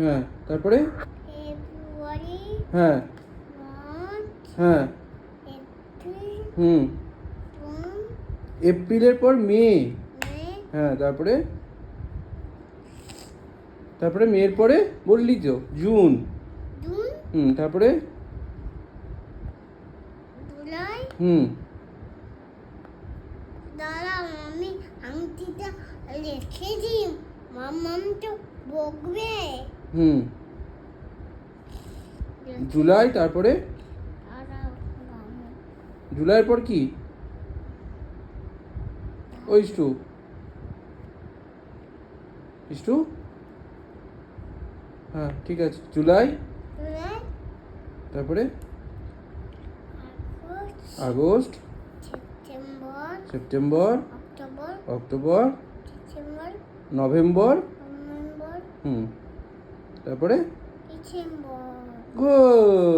হ্যাঁ, তারপরে? ফেব্রুয়ারি, হ্যাঁ, মার্চ, হ্যাঁ, এপ্রিল, হুম। জুন, এপ্রিলের পর মে। মে, হ্যাঁ, তারপরে? তারপরে মের পরে বললি তো জুন। জুন, হুম, তারপরে? জুলাই। হুম। দাঁড়াও আমি আংটিটা রেখে দিই, মাম্মাম তো বকবে। হুম, জুলাই, তারপরে? দাঁড়াও, গামু। জুলাইয়ের পর কি? ওই স্টু স্টু হ্যাঁ, ঠিক আছে, জুলাই, জুলাই, তারপরে? August, August, September, September, October, October, December, November. November, hmm, তারপরে? ডিসেম্বর। গুড।